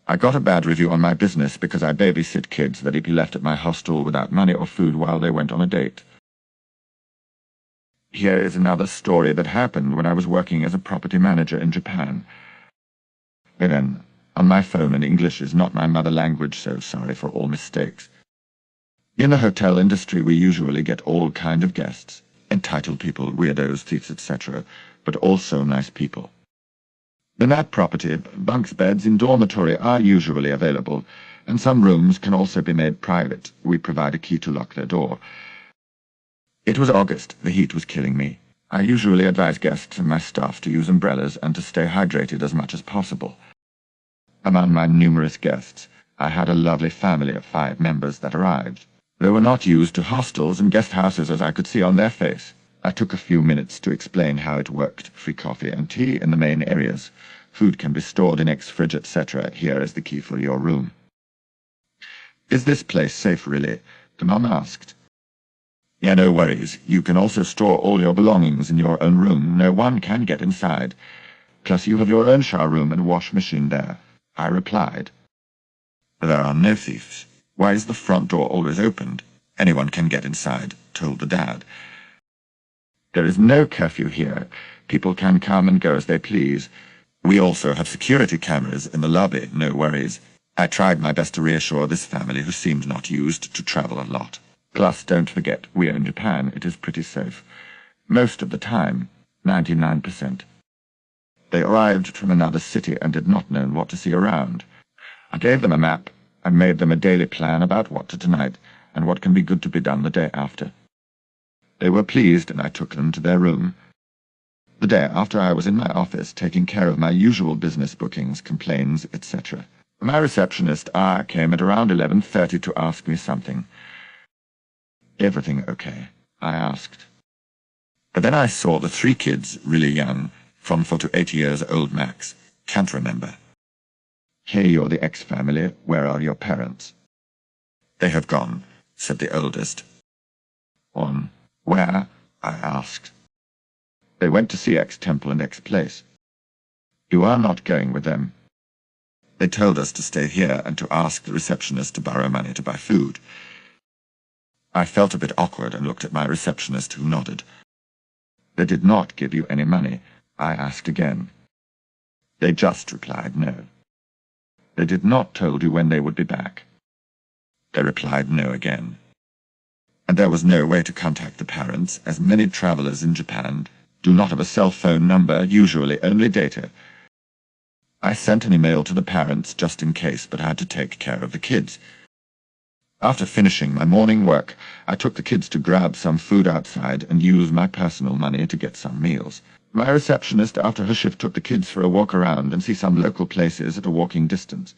I got a bad review on my business because I babysit kids that EP left at my hostel without money or food while they went on a date. Here is another story that happened when I was working as a property manager in Japan. Then, on my phone, and English is not my mother language, so sorry for all mistakes. In the hotel industry we usually get all kind of guests, entitled people, weirdos, thieves, etc., but also nice people. In that property, bunks beds in dormitory are usually available, and some rooms can also be made private. We provide a key to lock their door. It was August. The heat was killing me. I usually advise guests and my staff to use umbrellas and to stay hydrated as much as possible. Among my numerous guests, I had a lovely family of 5 members that arrived. They were not used to hostels and guest houses, as I could see on their face. I took a few minutes to explain how it worked. Free coffee and tea in the main areas. Food can be stored in X-fridge, etc. Here is the key for your room. Is this place safe, really? The mom asked. Yeah, no worries. You can also store all your belongings in your own room. No one can get inside. Plus you have your own shower room and wash machine there. I replied. There are no thieves. Why is the front door always opened? Anyone can get inside, told the dad. There is no curfew here. People can come and go as they please. We also have security cameras in the lobby, no worries. I tried my best to reassure this family who seemed not used to travel a lot. Plus, don't forget, we are in Japan. It is pretty safe. Most of the time, 99%. They arrived from another city and did not know what to see around. I gave them a map and made them a daily plan about what to tonight and what can be good to be done the day after. They were pleased, and I took them to their room. The day after, I was in my office taking care of my usual business bookings, complaints, etc. My receptionist came at around 11:30 to ask me something. Everything okay? I asked. But then I saw the 3 kids, really young, from 4 to 8 years old max. Can't remember. Hey, you're the ex-family. Where are your parents? They have gone, said the oldest. On where? I asked. They went to see X temple and X place. You are not going with them. They told us to stay here and to ask the receptionist to borrow money to buy food. I felt a bit awkward and looked at my receptionist, who nodded. They did not give you any money? I asked again. They just replied no. They did not told you when they would be back? They replied no again. And there was no way to contact the parents, as many travelers in Japan do not have a cell phone number, usually only data. I sent an email to the parents just in case, but I had to take care of the kids. After finishing my morning work, I took the kids to grab some food outside and use my personal money to get some meals. My receptionist, after her shift, took the kids for a walk around and see some local places at a walking distance.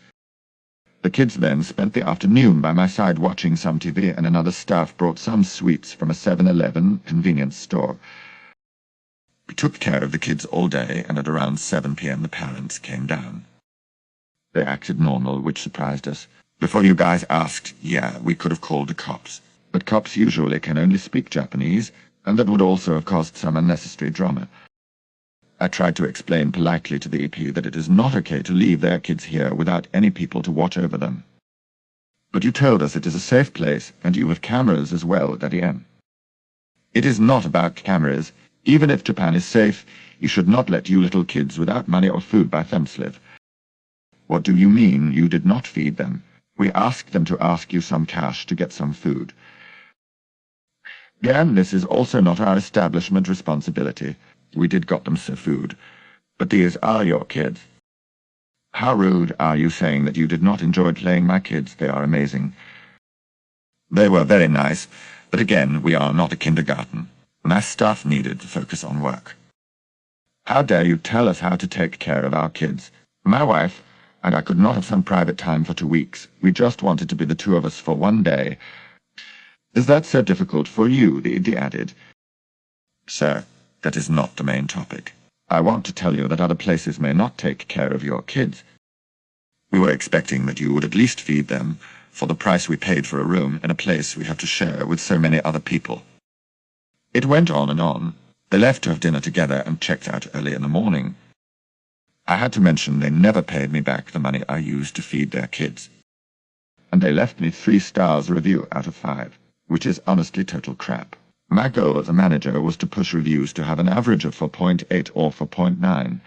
The kids then spent the afternoon by my side watching some TV, and another staff brought some sweets from a 7-Eleven convenience store. We took care of the kids all day, and at around 7 p.m. the parents came down. They acted normal, which surprised us. Before you guys asked, yeah, we could have called the cops. But cops usually can only speak Japanese, and that would also have caused some unnecessary drama. I tried to explain politely to the EP that it is not okay to leave their kids here without any people to watch over them. But you told us it is a safe place, and you have cameras as well, Daddy-M. It is not about cameras. Even if Japan is safe, you should not let you little kids without money or food by live. What do you mean you did not feed them? We asked them to ask you some cash to get some food. Again, this is also not our establishment responsibility. We did got them some food, but these are your kids. How rude are you saying that you did not enjoy playing my kids? They are amazing. They were very nice, but again, we are not a kindergarten. My staff needed to focus on work. How dare you tell us how to take care of our kids? My wife and I could not have some private time for 2 weeks. We just wanted to be the 2 of us for 1 day. Is that so difficult for you? The idiot added. Sir, that is not the main topic. I want to tell you that other places may not take care of your kids. We were expecting that you would at least feed them for the price we paid for a room in a place we have to share with so many other people. It went on and on. They left to have dinner together and checked out early in the morning. I had to mention they never paid me back the money I used to feed their kids. And they left me 3 stars review out of 5, which is honestly total crap. My goal as a manager was to push reviews to have an average of 4.8 or 4.9.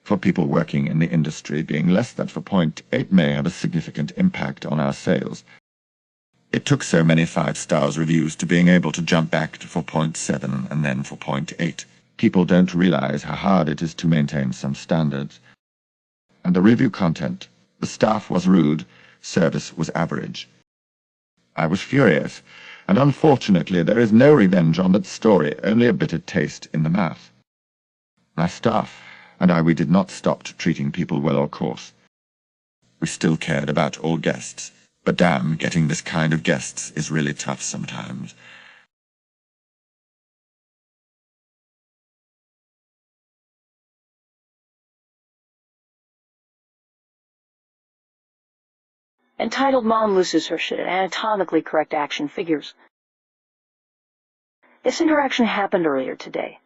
For people working in the industry, being less than 4.8 may have a significant impact on our sales. It took so many 5 stars reviews to being able to jump back to 4.7 and then 4.8. People don't realize how hard it is to maintain some standards. And the review content, the staff was rude, service was average. I was furious, and unfortunately there is no revenge on that story, only a bitter taste in the mouth. My staff and we did not stop treating people well or coarse. We still cared about all guests, but damn, getting this kind of guests is really tough sometimes. Entitled Mom Loses Her Shit at Anatomically Correct Action Figures. This interaction happened earlier today.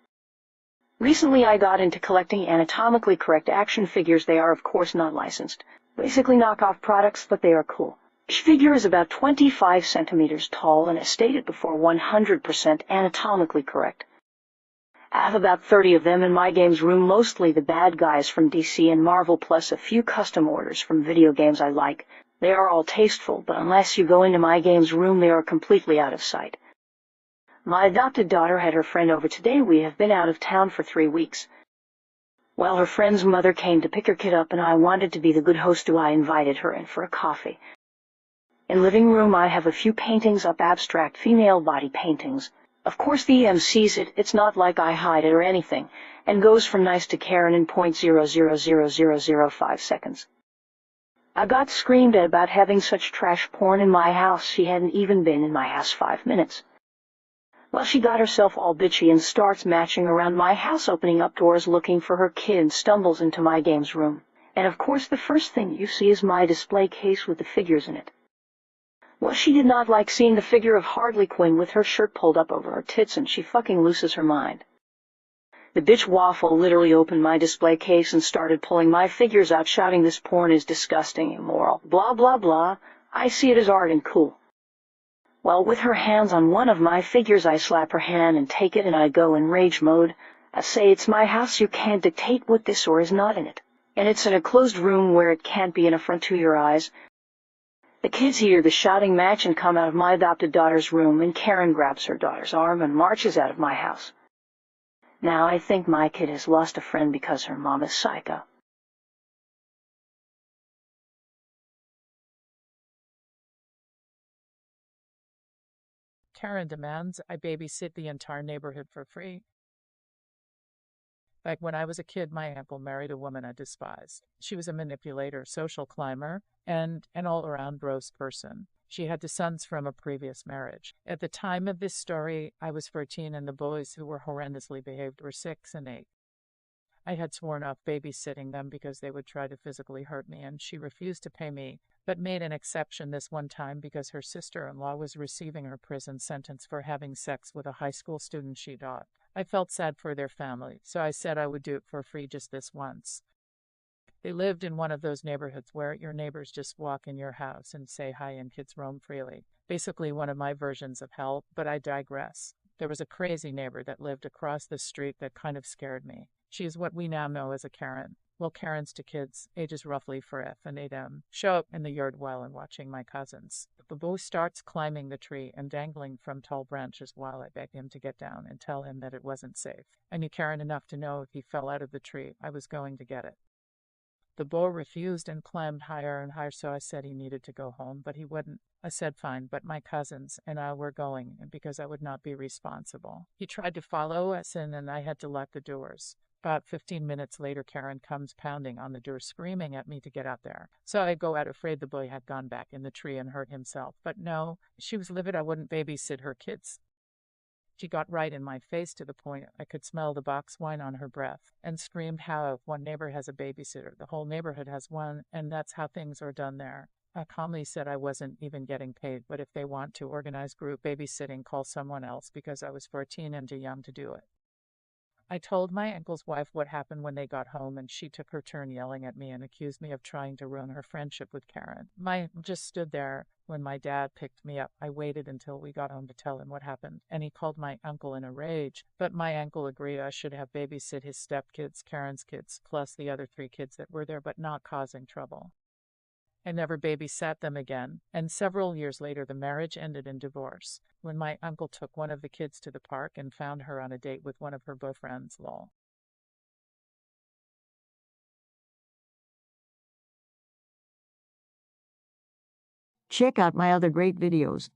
Recently I got into collecting anatomically correct action figures. They are of course not licensed. Basically knockoff products, but they are cool. Each figure is about 25 centimeters tall and, as stated before, 100% anatomically correct. I have about 30 of them in my games room, mostly the bad guys from DC and Marvel, plus a few custom orders from video games I like. They are all tasteful, but unless you go into my games room, they are completely out of sight. My adopted daughter had her friend over today. We have been out of town for 3 weeks. Well, her friend's mother came to pick her kid up, and I wanted to be the good host, so I invited her in for a coffee. In living room, I have a few paintings up, abstract female body paintings. Of course the EM sees it. It's not like I hide it or anything, and goes from nice to Karen in 0.00005 seconds. I got screamed at about having such trash porn in my house. She hadn't even been in my house 5 minutes. Well, she got herself all bitchy and starts matching around my house, opening up doors looking for her kid, and stumbles into my games room. And of course the first thing you see is my display case with the figures in it. Well, she did not like seeing the figure of Harley Quinn with her shirt pulled up over her tits, and she fucking loses her mind. The bitch waffle literally opened my display case and started pulling my figures out, shouting, "This porn is disgusting, immoral, blah blah blah. I see it as art and cool." Well, with her hands on one of my figures, I slap her hand and take it, and I go in rage mode. I say, "It's my house, you can't dictate what this or is not in it. And it's in a closed room where it can't be an affront to your eyes." The kids hear the shouting match and come out of my adopted daughter's room, and Karen grabs her daughter's arm and marches out of my house. Now I think my kid has lost a friend because her mom is psycho. Karen demands I babysit the entire neighborhood for free. Like when I was a kid, my uncle married a woman I despised. She was a manipulator, social climber, and an all-around gross person. She had 2 sons from a previous marriage. At the time of this story, I was 14, and the boys who were horrendously behaved were 6 and 8. I had sworn off babysitting them because they would try to physically hurt me, and she refused to pay me, but made an exception this one time because her sister-in-law was receiving her prison sentence for having sex with a high school student she taught. I felt sad for their family, so I said I would do it for free just this once. They lived in one of those neighborhoods where your neighbors just walk in your house and say hi and kids roam freely. Basically one of my versions of hell, but I digress. There was a crazy neighbor that lived across the street that kind of scared me. She is what we now know as a Karen. Well, Karens to kids, ages roughly 4F and 8M, show up in the yard while I'm watching my cousins. The boy starts climbing the tree and dangling from tall branches while I beg him to get down and tell him that it wasn't safe. I knew Karen enough to know if he fell out of the tree, I was going to get it. The boy refused and climbed higher and higher, so I said he needed to go home, but he wouldn't. I said fine, but my cousins and I were going because I would not be responsible. He tried to follow us in, and I had to lock the doors. About 15 minutes later, Karen comes pounding on the door, screaming at me to get out there. So I go out, afraid the boy had gone back in the tree and hurt himself. But no, she was livid I wouldn't babysit her kids. She got right in my face to the point I could smell the box wine on her breath, and screamed how if one neighbor has a babysitter, the whole neighborhood has one, and that's how things are done there. I calmly said I wasn't even getting paid, but if they want to organize group babysitting, call someone else, because I was 14 and too young to do it. I told my uncle's wife what happened when they got home, and she took her turn yelling at me and accused me of trying to ruin her friendship with Karen. I just stood there when my dad picked me up. I waited until we got home to tell him what happened, and he called my uncle in a rage. But my uncle agreed I should have babysit his stepkids, Karen's kids, plus the other 3 kids that were there, but not causing trouble. I never babysat them again, and several years later the marriage ended in divorce when my uncle took one of the kids to the park and found her on a date with one of her boyfriends. Lol. Check out my other great videos.